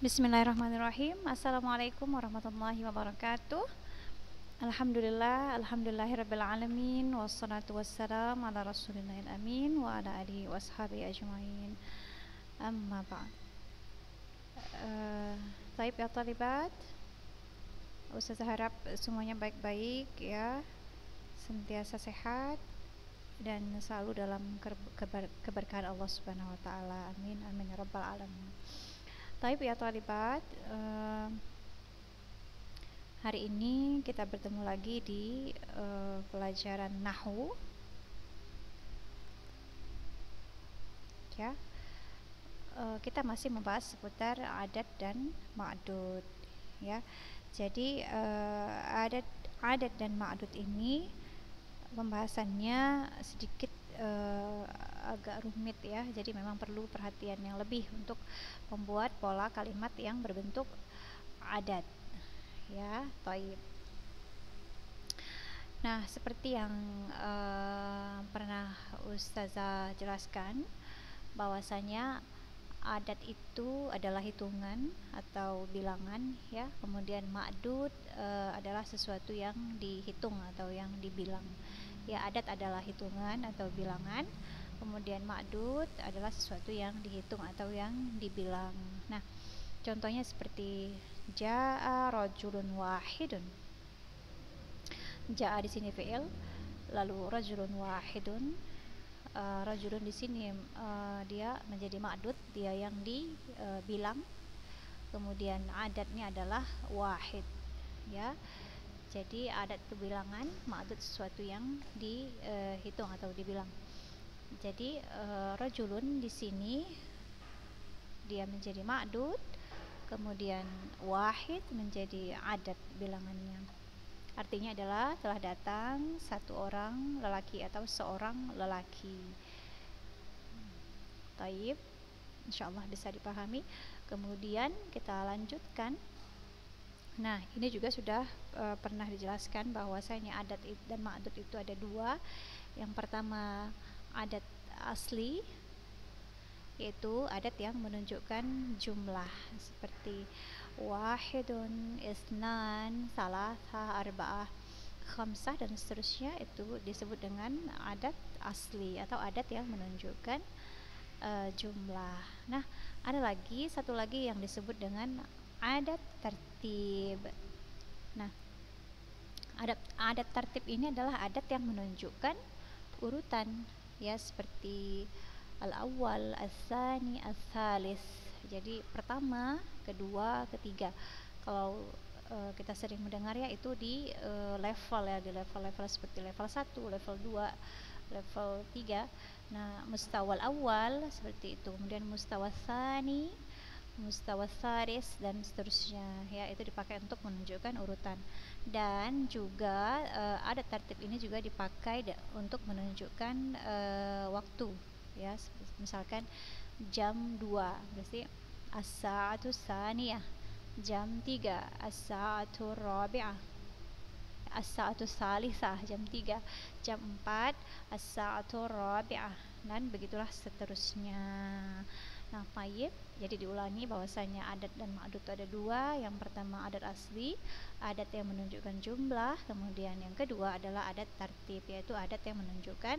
Bismillahirrahmanirrahim. Assalamualaikum warahmatullahi wabarakatuh. Alhamdulillahirabbil alamin, wassalatu wassalam ala rasulillahil amin wa ala alihi washabihi ajmain. Amma ba'd. Baik ya talibat, Ustazah harap semuanya baik-baik ya, sentiasa sehat dan selalu dalam keberkahan Allah Subhanahu wa taala. Amin amin ya rabbal alamin. Baik ya talibat, hari ini kita bertemu lagi di pelajaran Nahwu ya. Kita masih membahas seputar adat dan ma'dud ya. Jadi adat dan ma'dud ini pembahasannya sedikit agak rumit ya, jadi memang perlu perhatian yang lebih untuk membuat pola kalimat yang berbentuk adat ya. Baik. Nah, seperti yang pernah Ustazah jelaskan, bahwasanya adat itu adalah hitungan atau bilangan ya, kemudian ma'dud adalah sesuatu yang dihitung atau yang dibilang ya. Adat adalah hitungan atau bilangan, kemudian ma'dud adalah sesuatu yang dihitung atau yang dibilang. Nah, contohnya seperti ja'a rajulun wahidun. Ja'a di sini fi'il, lalu rajulun wahidun. Rajulun di sini dia menjadi ma'dud, dia yang dibilang. Kemudian adatnya adalah wahid ya. Jadi adat itu bilangan, ma'dud sesuatu yang dihitung atau dibilang. Jadi rajulun di sini dia menjadi ma'dud, kemudian wahid menjadi adat bilangannya. Artinya adalah telah datang satu orang lelaki atau seorang lelaki. Taib, insyaallah bisa dipahami. Kemudian kita lanjutkan. Nah, ini juga sudah pernah dijelaskan bahwasanya adat dan ma'dud itu ada dua. Yang pertama adat asli, yaitu adat yang menunjukkan jumlah seperti wahidun, isnan, salasah, arba'ah, khamsah dan seterusnya. Itu disebut dengan adat asli atau adat yang menunjukkan jumlah. Nah, ada lagi satu lagi yang disebut dengan adat tertib. Nah, adat tertib ini adalah adat yang menunjukkan urutan ya, seperti al-awwal, as-tsani, as-tsalis. Jadi pertama, kedua, ketiga. Kalau kita sering mendengar ya, itu di level ya, di level-level seperti level 1, level 2, level 3. Nah, mustawal awal seperti itu, kemudian mustawal tsani, mustawal tsalis dan seterusnya ya. Itu dipakai untuk menunjukkan urutan. Dan juga adat tertib ini juga dipakai untuk menunjukkan waktu ya. Misalkan jam 2 berarti as-sa'atu tsaniyah, jam 3 as-sa'atu rabi'ah, as-sa'atu tsalisah jam 3, jam 4 as-sa'atu rabi'ah, dan begitulah seterusnya. Nah, tayyib, jadi diulangi bahwasanya adat dan ma'dud itu ada dua. Yang pertama adat asli, adat yang menunjukkan jumlah. Kemudian yang kedua adalah adat tertib, yaitu adat yang menunjukkan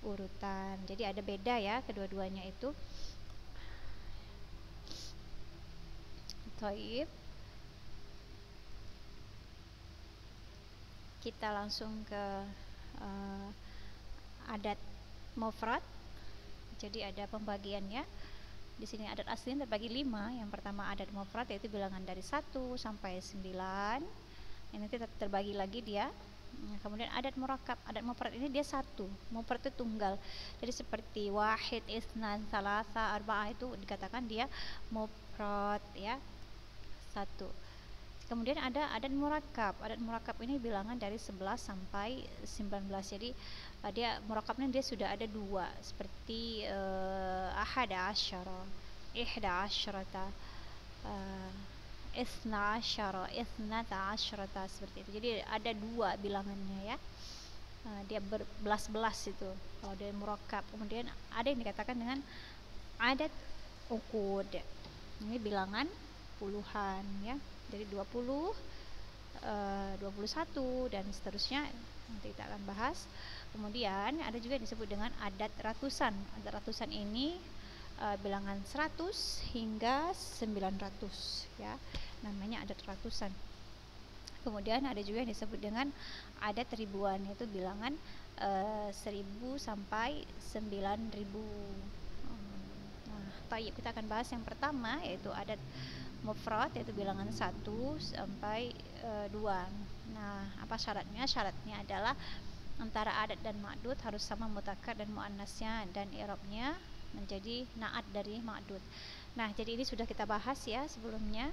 urutan. Jadi ada beda ya kedua-duanya itu. Tayyib, kita langsung ke adat mufrad. Jadi ada pembagiannya. Di sini adat asli terbagi 5. Yang pertama adat mufrad, yaitu bilangan dari 1 sampai 9. Ini nanti terbagi lagi dia. Kemudian adat murakkab. Adat mufrad ini dia satu. Mufrad itu tunggal. Jadi seperti wahid, isnan, salasa, arba'ah, itu dikatakan dia mufrad ya, satu. Kemudian ada adat murakkab. Adat murakkab ini bilangan dari 11 sampai 19. Jadi dia murakkabnya dia sudah ada dua, seperti ahada asyara, ihda asyarata, isna asyara, isnata asyarata, seperti itu. Jadi ada dua bilangannya ya. Dia berbelas-belas itu kalau dia murakkab. Kemudian ada yang dikatakan dengan adat uqud. Ini bilangan puluhan ya. Jadi 20, 21 dan seterusnya, nanti kita akan bahas. Kemudian ada juga yang disebut dengan adat ratusan. Adat ratusan ini bilangan 100 hingga 900 ya. Namanya adat ratusan. Kemudian ada juga yang disebut dengan adat ribuan, yaitu bilangan 1000 sampai 9000. Nah, kita akan bahas yang pertama, yaitu adat mufrad, yaitu bilangan 1 sampai 2. Nah, apa syaratnya? Syaratnya adalah antara adat dan ma'dud harus sama mudzakkar dan muannasnya, dan i'rabnya menjadi na'at dari ma'dud. Nah, jadi ini sudah kita bahas ya sebelumnya.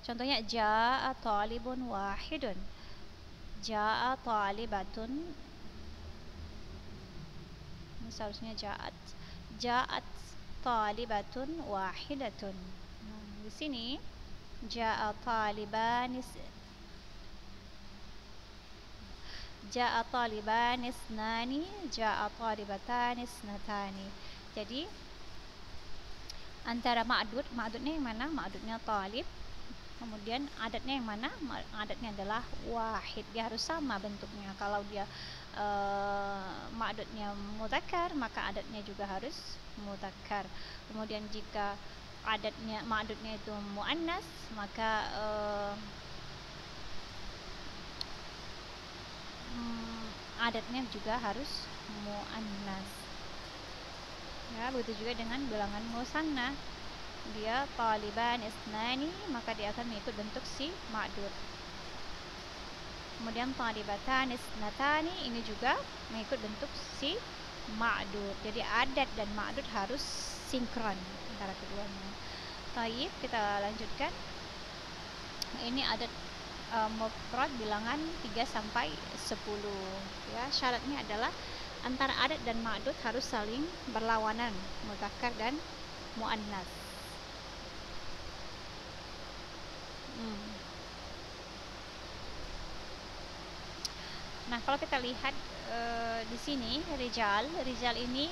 Contohnya ja'a talibun wahidun, ja'a talibatun, ini seharusnya ja'at talibatun wahidatun. Nah, di sini ja'a taliban isnani, ja'a talibatan isnatani. Jadi antara ma'dudnya yang mana? Ma'dudnya talib. Kemudian adatnya yang mana? Adatnya adalah wahid. Dia harus sama bentuknya. Kalau dia ma'dudnya mudzakkar, maka adatnya juga harus mudzakkar. Kemudian jika ma'dudnya itu muannas, maka adatnya juga harus muannas. Ya, begitu juga dengan bilangan musanna. Dia taliban isnani, maka dia akan mengikut bentuk si ma'dud. Kemudian talibatan isnatani, ini juga mengikut bentuk si ma'dud. Jadi adat dan ma'dud harus sinkron antara keduanya. Baik, kita lanjutkan. Ini adat mufrad bilangan 3 sampai 10 ya. Syaratnya adalah antara adat dan ma'dud harus saling berlawanan, mudzakkar dan muannas. Nah, kalau kita lihat di sini rijal ini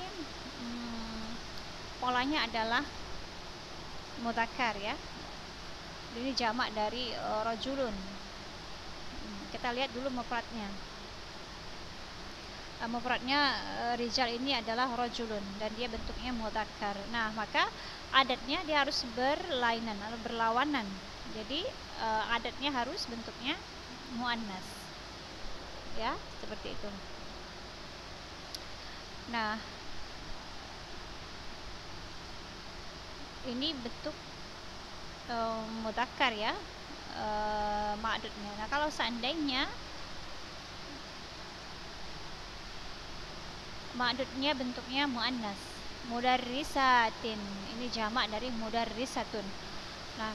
polanya adalah mudzakkar ya. Ini jamak dari rajulun. Kita lihat dulu mufradnya. Mufradnya rijal ini adalah rajulun dan dia bentuknya mudzakkar. Nah, maka adatnya dia harus berlainan atau berlawanan. Jadi adatnya harus bentuknya muannas. Ya, seperti itu. Nah, ini bentuk mudzakkar ya, ma'dudnya. Nah, kalau seandainya ma'dudnya bentuknya muannas, mudarrisatin, ini jamak dari mudarrisatun. Nah,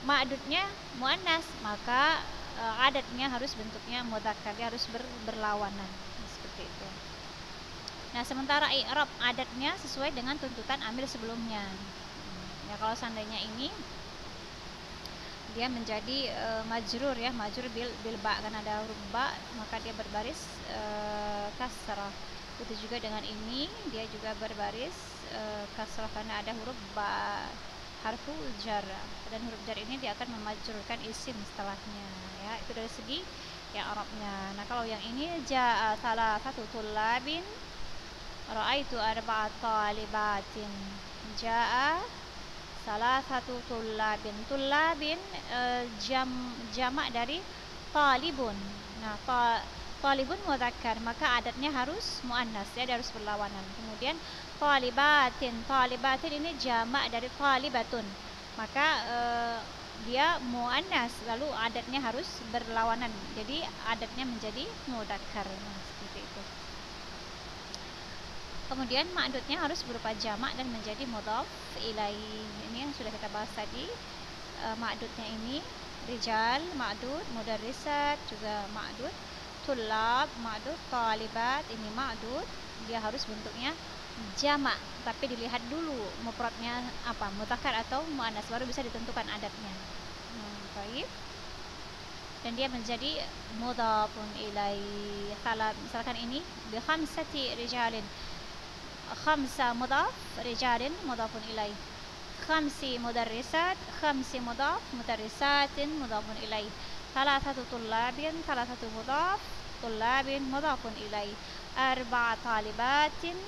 ma'dudnya muannas, maka adatnya harus bentuknya mudzakkar, dia harus berlawanan seperti itu. Nah, sementara i'rab adatnya sesuai dengan tuntutan amil sebelumnya. Ya, kalau seandainya ini dia menjadi majrur ya, majrur bil ba, karena ada huruf ba, maka dia berbaris kasrah. Itu juga dengan ini, dia juga berbaris kasrah karena ada huruf ba, harfu jar, dan huruf jar ini dia akan memajrurkan isim setelahnya ya. Itu dari segi yang Arabnya. Nah, kalau yang ini ja'a salasatu tullabin ra'aitu arba'at talibatin, ja'a salasatu tullabin jamak dari talibun. Nah, talibun mudzakkar, maka adatnya harus muannas ya, dia harus berlawanan. Kemudian talibatin ini jamak dari talibatun, maka dia muannas, lalu adatnya harus berlawanan, jadi adatnya menjadi mudzakkar. Nah, seperti itu. Kemudian ma'dudnya harus berupa jamak dan menjadi mudhaf ilaih. Ini yang sudah kita bahas tadi. Ma'dudnya ini rijal ma'dud, mudarrisat juga ma'dud, tullab ma'dud, talibat ini ma'dud. Dia harus bentuknya jamak, tapi dilihat dulu mufradnya apa, mudzakkar atau muannas, baru bisa ditentukan adatnya. Baik. Dan dia menjadi mudhafun ilaih. Misalkan ini bi khamsati rijalin, khamsa mudhaf, rijalin mudhafun ilaih. khamsi mudarrisat, khamsi mudaf, mudarrisatin mudafun ilaih. Thalathatu tullabin, thalathatu mudaf, tullabin mudafun ilaih. Arba'a talibatin,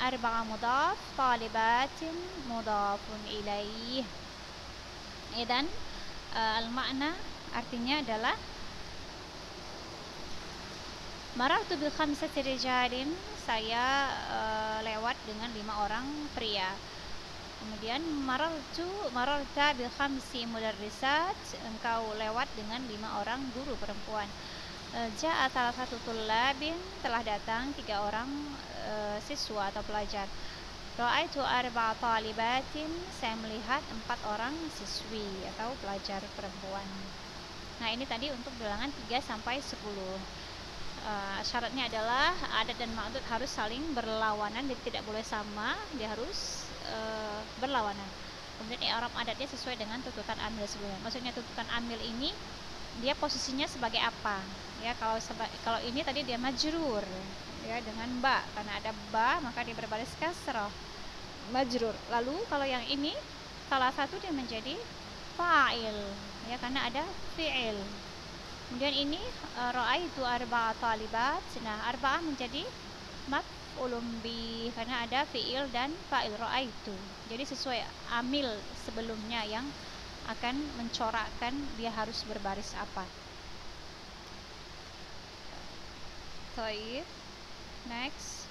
arba'a mudaf, talibatin mudafun ilaih. Idan al-makna artinya adalah marartu bi khamsati rijalin, saya lewat dengan 5 orang pria. Kemudian mararta bi khamsi mudarrisat, engkau lewat dengan 5 orang guru perempuan. Ja'a thalathatu tullabin, telah datang 3 orang siswa atau pelajar. Ra'aitu arba'a talibatin, saya melihat 4 orang siswi atau pelajar perempuan. Nah, ini tadi untuk bilangan 3 sampai 10. Syaratnya adalah adat dan ma'dud harus saling berlawanan, dia tidak boleh sama, dia harus berlawanan. Kemudian i'rab adatnya sesuai dengan tuntutan amil sebelumnya. Maksudnya tuntutan amil ini dia posisinya sebagai apa? Ya, kalau ini tadi dia majrur ya dengan ba, karena ada ba maka dia berbaris kasrah, majrur. Lalu kalau yang ini salah satu dia menjadi fa'il ya, karena ada fi'il. Kemudian ini ra'aitu arba'a talibat. Nah, arba'ah menjadi maf'ulun bi karena ada fi'il dan fa'il ra'aitu. Jadi sesuai amil sebelumnya yang akan mencorakkan dia harus berbaris apa. Baik. Next.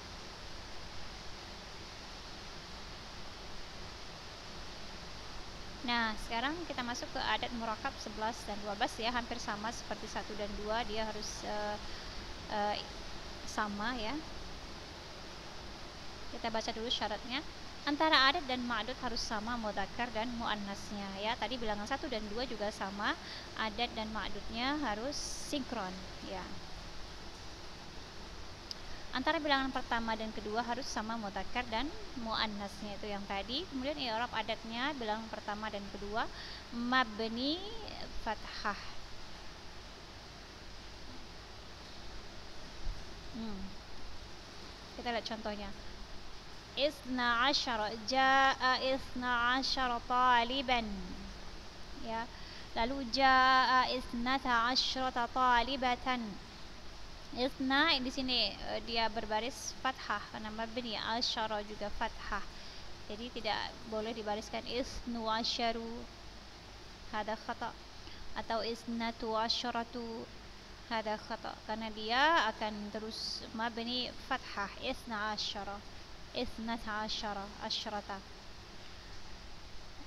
Nah, sekarang kita masuk ke adat murakab 11 dan 12 ya, hampir sama seperti 1 dan 2, dia harus sama ya. Kita baca dulu syaratnya. Antara adat dan ma'dud harus sama mudzakkar dan muannasnya ya. Tadi bilangan 1 dan 2 juga sama, adat dan ma'dudnya harus sinkron ya. Antara bilangan pertama dan kedua harus sama mudzakkar dan muannasnya, itu yang tadi. Kemudian i'rab adatnya bilangan pertama dan kedua mabni fathah. Kita lihat contohnya. Isna asyara, jaa isna asyara taliban ya. Lalu jaa isnata asyrata talibatan. Isna di sini dia berbaris fathah karena mabni, asyara juga fathah. Jadi tidak boleh dibariskan isnu asyaru, hada khata, atau isnatu asyaratu, hada khata, karena dia akan terus mabni fathah. Isna asyara, isnata asyara, asyrata.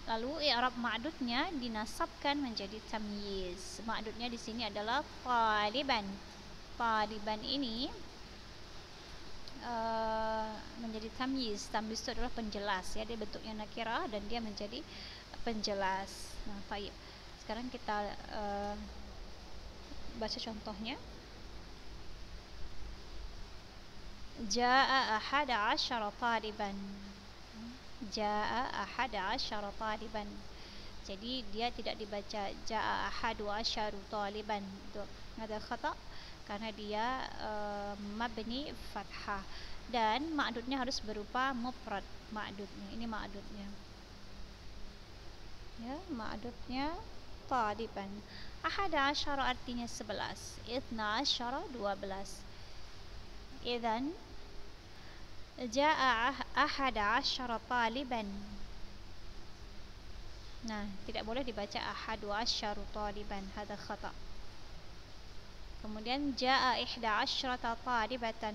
Lalu i'rab ma'dudnya dinasabkan menjadi tamyiz. Ma'dudnya di sini adalah taliban. Taliban ini menjadi tamyiz. Tamyiz itu adalah penjelas ya, dia bentuknya nakirah dan dia menjadi penjelas. Nah, baik. Sekarang kita baca contohnya. Jaa ahada asyara taliban. Jaa ahada asyara taliban. Jadi dia tidak dibaca jaa ahadu asyaru taliban. Itu ada khata karena dia mabni fathah, dan ma'dudnya harus berupa mufrad. Ma'dudnya ini ma'dudnya ya, ma'dudnya taliban. Ahada asyara artinya 11, ithna asyara 12. Idzan jaa ahada asyara taliban. Nah, tidak boleh dibaca ahadu asyaru taliban, hada khata. Kemudian jaa ihda asyrata talibatan,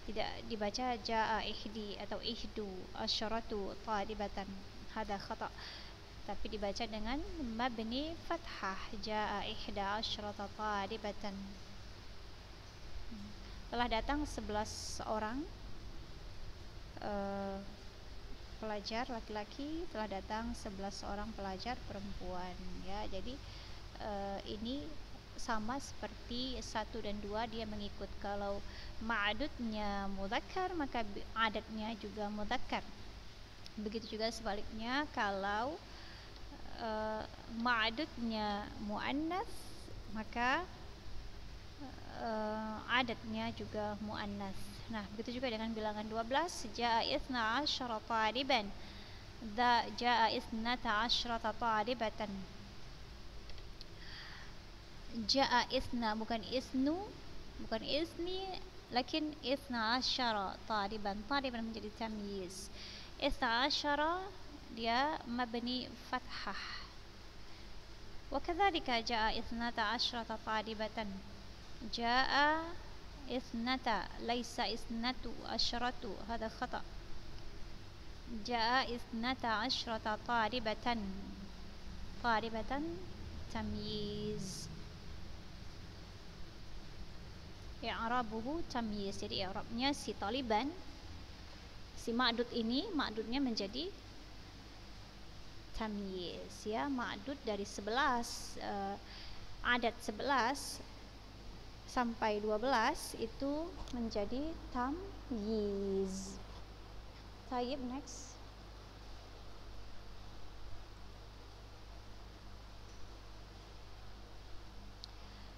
tidak dibaca jaa ihdi atau ihdu asyratu talibatan, hada khata, tapi dibaca dengan mabni fathah, jaa ihda asyrata talibatan. Telah datang 11 orang pelajar laki-laki, telah datang 11 orang pelajar perempuan ya. Jadi ini sama seperti 1 dan 2, dia mengikut. Kalau ma'dudnya mudzakkar maka adatnya juga mudzakkar. Begitu juga sebaliknya, kalau ma'dudnya muannas maka adatnya juga muannas. Nah, begitu juga dengan bilangan 12, jaa itsna asyara taliban. Ja'a isnata asyrata talibatan. Ja'a isna, bukan isnu, bukan isni, lakin isna asyara taliban. Taliban menjadi tamyiz. Isna asyara dia mabni fathah. وكذلك جاء اثنتا عشرة طالبة. جاء اثنتا ليس اثنتو عشرة، هذا خطأ. جاء اثنتا عشرة طالبة. طالبة تمييز، i'rabuhu tamyiz. Jadi i'rabnya si taliban, si ma'dud ini, ma'dudnya menjadi tamyiz, ya. Ma'dud dari 11 adat 11 sampai 12 itu menjadi tamyiz. Tayyib, next.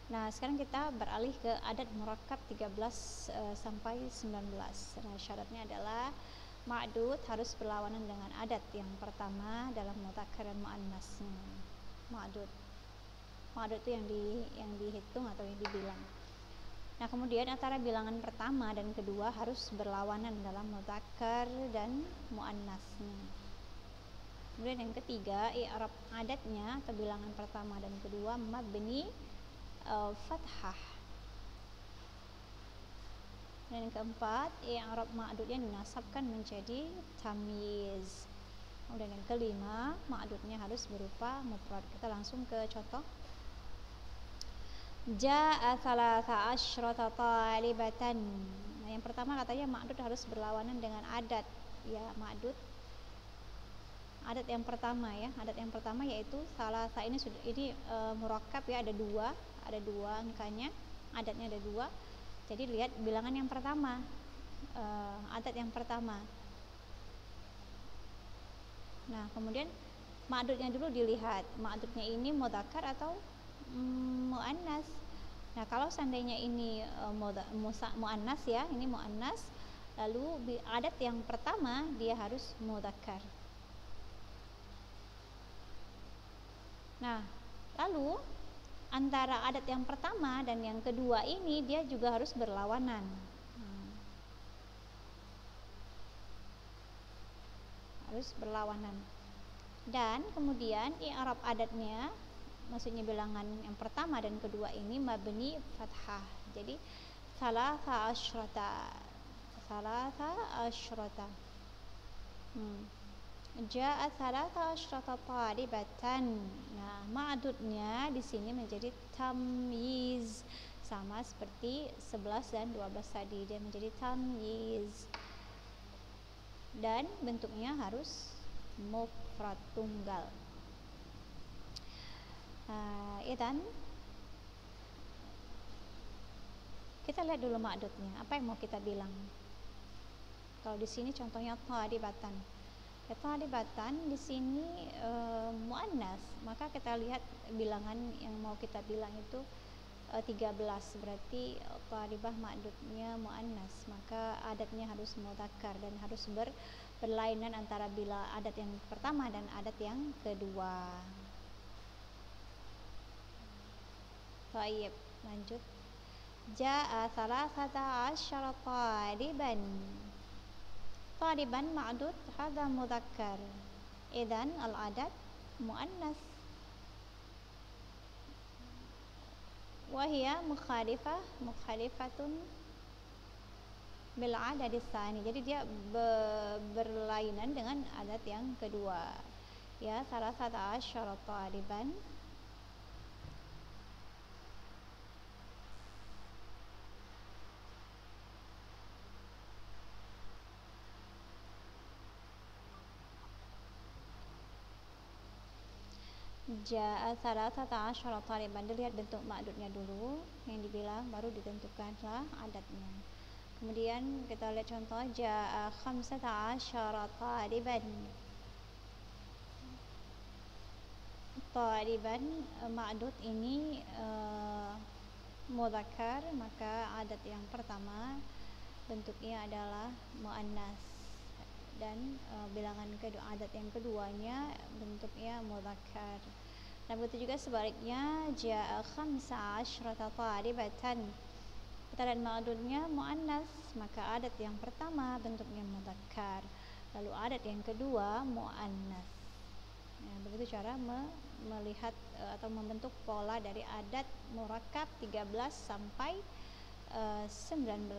Nah, sekarang kita beralih ke adat murakkab 13 sampai 19. Nah, syaratnya adalah ma'dud harus berlawanan dengan adat yang pertama dalam mudzakkar dan muannasnya. Ma'dud itu yang dihitung atau yang dibilang. Nah, kemudian antara bilangan pertama dan kedua harus berlawanan dalam mudzakkar dan muannasnya. Kemudian yang ketiga, i'rab adatnya atau bilangan pertama dan kedua mabni fathah. Dan yang keempat, i'rab ma'dudnya dinasabkan menjadi tamyiz. Kemudian yang kelima, ma'dudnya harus berupa mufrad. Kita langsung ke contoh. Ja'a thalatha asyrata talibatan. Nah, yang pertama katanya ma'dud harus berlawanan dengan adat, ya. Ma'dud adat yang pertama, ya. Adat yang pertama yaitu thalatha ini murakkab, ya, ada dua angkanya, adatnya ada dua. Jadi lihat bilangan yang pertama, adat yang pertama. Nah, kemudian ma'dudnya dulu dilihat, ma'dudnya ini mudzakkar atau muannas. Nah, kalau seandainya ini muannas, ya, ini muannas, lalu adat yang pertama dia harus mudzakkar. Nah, lalu antara adat yang pertama dan yang kedua ini dia juga harus berlawanan. Harus berlawanan. Dan kemudian i'rab adatnya, maksudnya bilangan yang pertama dan kedua ini mabni fathah. Jadi thalatha asyrata. Ja'a thalatha asyrata talibatan. Nah, ma'dudnya di sini menjadi tamyiz, sama seperti 11 dan 12 tadi, dia menjadi tamyiz. Dan bentuknya harus mufrad, tunggal. Idan kita lihat dulu ma'dudnya. Apa yang mau kita bilang? Kalau di sini contohnya talibatan. Ya, talibatan di sini muannas, maka kita lihat bilangan yang mau kita bilang itu 13, berarti talibah ma'dudnya muannas, maka adatnya harus mudzakkar dan harus berlainan antara bila adat yang pertama dan adat yang kedua. Baik, lanjut. Ja'a thalathata asyara taliban. Taliban ma'dud, hadha mudzakkar. Idzan al-adat muannas. Wa hiya mukhalifatun bil adad tsani. Jadi dia berlainan dengan adat yang kedua. Ya, thalathata asyara taliban. Ja'a thalathata asyara taliban. Dilihat bentuk ma'dudnya dulu yang dibilang, baru ditentukanlah adatnya. Kemudian kita lihat contoh, ja'a khamsata asyara taliban. Taliban ma'dud ini mudzakkar, maka adat yang pertama bentuknya adalah muannas. dan bilangan kedua, adat yang keduanya bentuknya mudzakkar. Nah begitu juga sebaliknya, jaa khamsa asyrata talibatan, kata dan ma'dudnya muannas, maka adat yang pertama bentuknya mudzakkar, lalu adat yang kedua muannas. Nah, begitu cara melihat atau membentuk pola dari adat murakkab 13 sampai 19.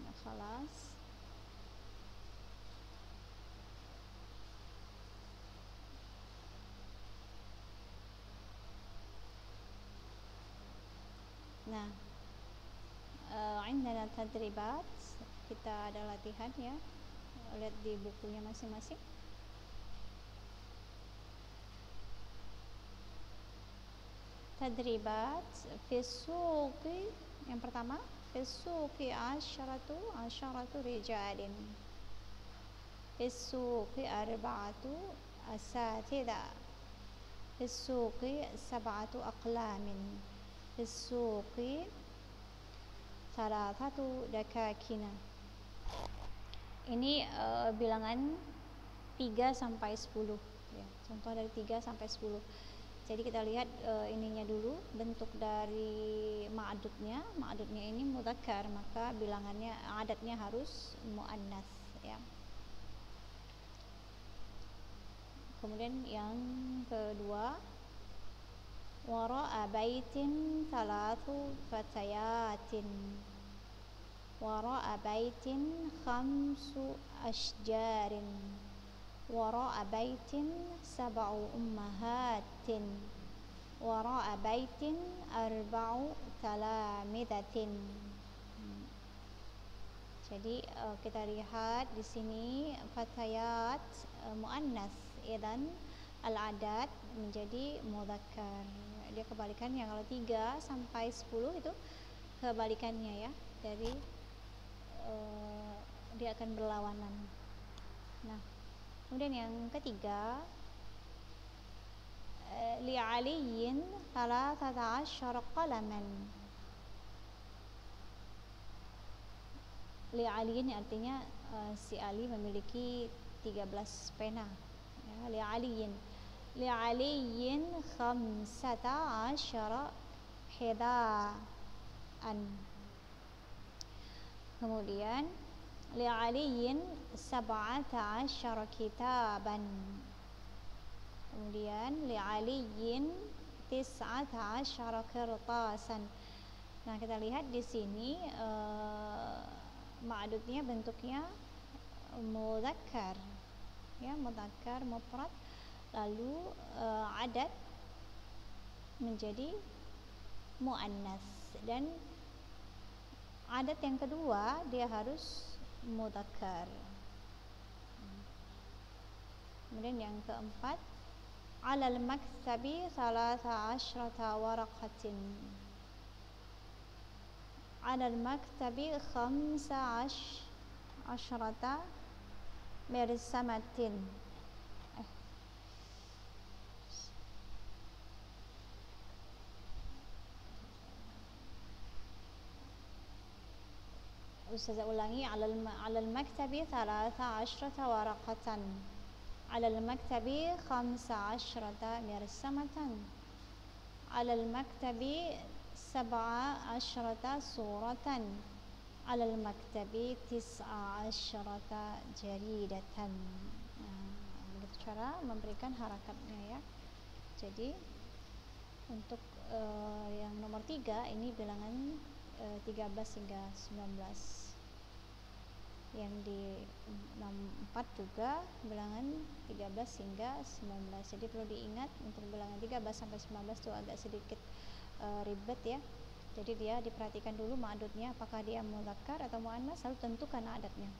Nah, khalas. Nah, عندنا تدريبات, kita ada latihan ya. Lihat di bukunya masing-masing. Tadribat fi suqi, yang pertama, fi suqi asharatu rijalin, fi suqi arba'atu asatida, fi suqi sab'atu aqlamin, fi suqi thalathatu dakakina. Ini bilangan 3 sampai 10 ya. Contoh dari 3 sampai 10. Jadi kita lihat ininya dulu, bentuk dari ma'dudnya. Ma'dudnya ini mudzakkar, maka bilangannya, adatnya harus muannas ya. Kemudian yang kedua, wara'a baitin thalathu fatayatin, wara'a baitin khamsu ashjarin, wara'a baitin sab'u ummahatin, wara'a baitin arba'u talamidatin. Jadi kita lihat di sini fatayat muannas, dan al-adat menjadi mudzakkar. Dia kebalikannya, kalau 3 sampai 10 itu kebalikannya ya. Jadi dia akan berlawanan. Nah, kemudian yang ketiga, li aliyin 13 qalaman. Li aliyin artinya si Ali memiliki 13 pena ya. Li aliyin 15 hidaan. Kemudian li aliyin 17 kitaban. Kemudian li aliyin 19 kertasan. Nah, kita lihat di sini ma'dudnya bentuknya mudzakkar ya, mudzakkar mufrad, lalu adat menjadi muannas, dan adat yang kedua dia harus mudzakkar. Kemudian yang keempat, alal maktabi 13 waraqatin, alal maktabi 15 mirsamatin. Ustazah ulangi, alal maktabi 13 waraqatan, alal maktabi 15 mirsamatan, alal maktabi 17 suratan, alal maktabi 19 jaridatan. Nah, begitu cara memberikan harakatnya ya. Jadi untuk yang nomor 3 ini bilangan 13 hingga 19. Yang di 4 juga bilangan 13 hingga 19. Jadi perlu diingat untuk bilangan 13 sampai 19 itu agak sedikit ribet ya. Jadi dia diperhatikan dulu ma'dudnya, apakah dia mudzakkar atau muannas, lalu tentukan adatnya.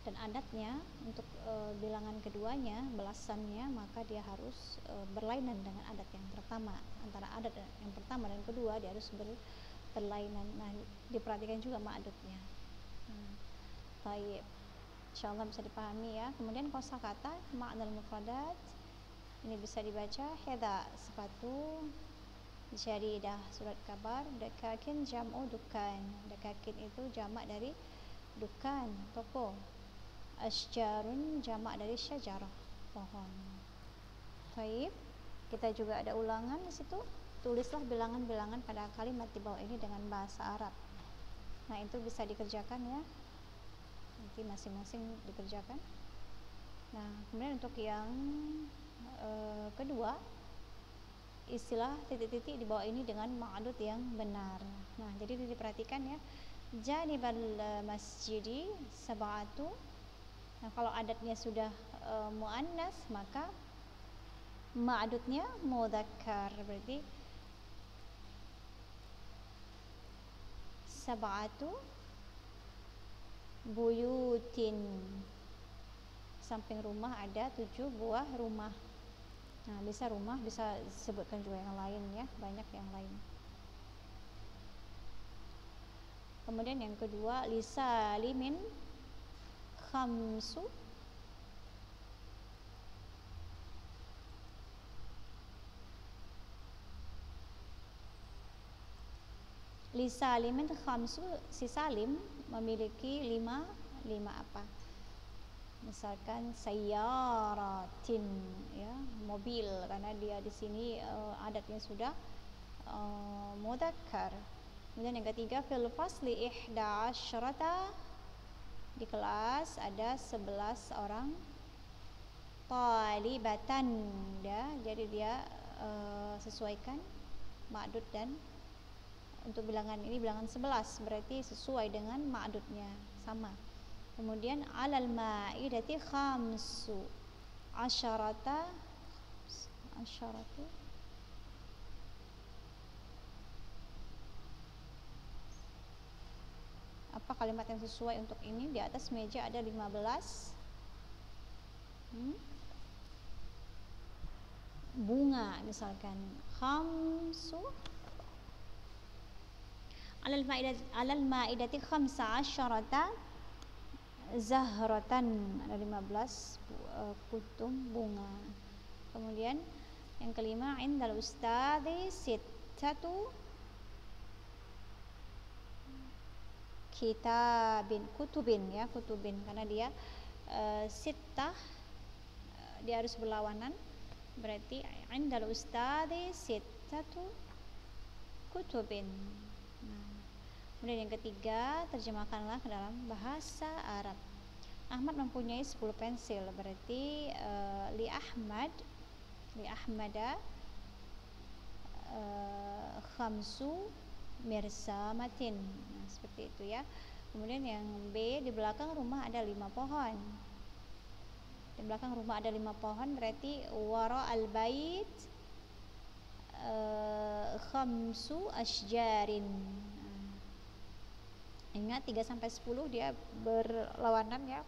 Dan adatnya untuk bilangan keduanya, belasannya, maka dia harus berlainan dengan adat yang pertama. Antara adat yang pertama dan kedua dia harus berlainan. Nah, diperhatikan juga ma'dudnya. Baik, insyaallah bisa dipahami ya. Kemudian kosakata ma'nal mufradat, ini bisa dibaca heda, sepatu, jaridah surat kabar. Dakakin jam'u dukan. Dakakin itu jamak dari dukan, toko. Asjarun jamak dari syajarah, pohon. Baik, kita juga ada ulangan di situ. Tulislah bilangan-bilangan pada kalimat di bawah ini dengan bahasa Arab. Nah, itu bisa dikerjakan ya. Nanti masing-masing dikerjakan. Nah, kemudian untuk yang kedua, istilah titik-titik di bawah ini dengan ma'dud yang benar. Nah, jadi diperhatikan ya. Janibal masjidi sab'atu. Nah, kalau adatnya sudah muannas, maka ma'dudnya mudzakkar, berarti sab'atu buyutin. Samping rumah ada 7 buah rumah. Nah, bisa rumah, bisa sebutkan juga yang lain ya, banyak yang lain. Kemudian yang kedua, lisalimin khamsu lisalimin khamsu, si Salim memiliki 5 apa? Misalkan sayyaratin ya, mobil, karena dia di sini adatnya sudah mudzakkar. Kemudian yang ketiga, fil fasli 11 di kelas ada 11 orang talibatan ya, jadi dia sesuaikan ma'dud, dan untuk bilangan ini bilangan 11 berarti sesuai dengan ma'dudnya, sama. Kemudian alal ma'idati khamsu asyarata apa kalimat yang sesuai untuk ini? Di atas meja ada 15 bunga, misalkan khamsu alal ma'idati khamsa asyarata zahratan, ada 15 kutum bunga. Kemudian yang kelima, indal ustadzi sittatu kutubin ya, kutubin karena dia sittah, dia harus berlawanan, berarti indal ustadzi sittatu kutubin. Kemudian yang ketiga, terjemahkanlah ke dalam bahasa Arab. Ahmad mempunyai 10 pensil, berarti li Ahmada khamsu mirsamatin. Nah, seperti itu ya. Kemudian yang B, di belakang rumah ada 5 pohon. Di belakang rumah ada 5 pohon, berarti wara al bait khamsu asjarin. Ingat 3 sampai 10 dia berlawanan ya,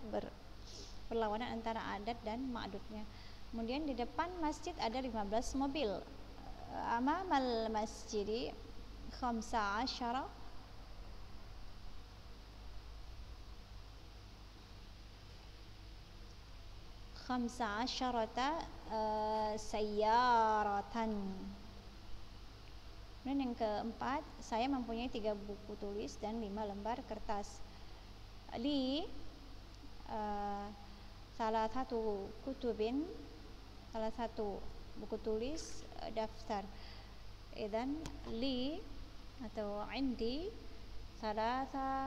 berlawanan antara adat dan ma'dudnya. Kemudian di depan masjid ada 15 mobil. Amamal masjidi khamsa asyara sayyaratan. Dan yang keempat, saya mempunyai 3 buku tulis dan 5 lembar kertas. Li salah satu buku tulis, daftar. Idan li atau indi salatu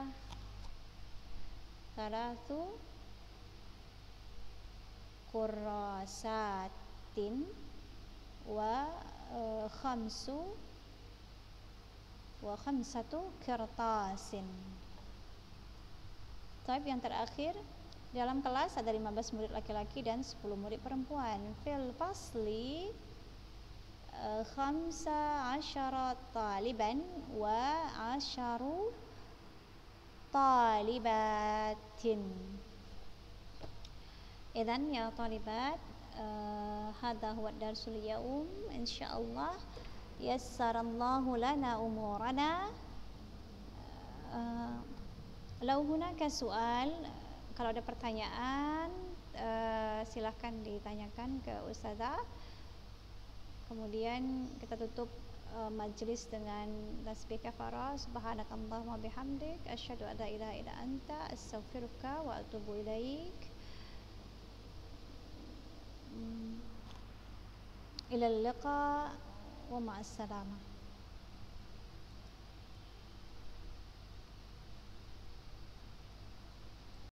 kurrasatin wa khamsatu kertasin. Tapi yang terakhir, dalam kelas ada 15 murid laki-laki dan 10 murid perempuan. Fil fasli 15 taliban wa 10 talibatin. Idzan ya talibat, hadha huwa darsul yaum, insyaallah yassarallahu lana umurana. Lau hunaka soal, kalau ada pertanyaan silahkan ditanyakan ke ustazah. Kemudian kita tutup majlis dengan tasbih kafarah. Subhanakallahumma bihamdik asyhadu an la ilaha illa anta astaghfiruka wa atubu ilaik. Ila liqa wa ma'as salamah.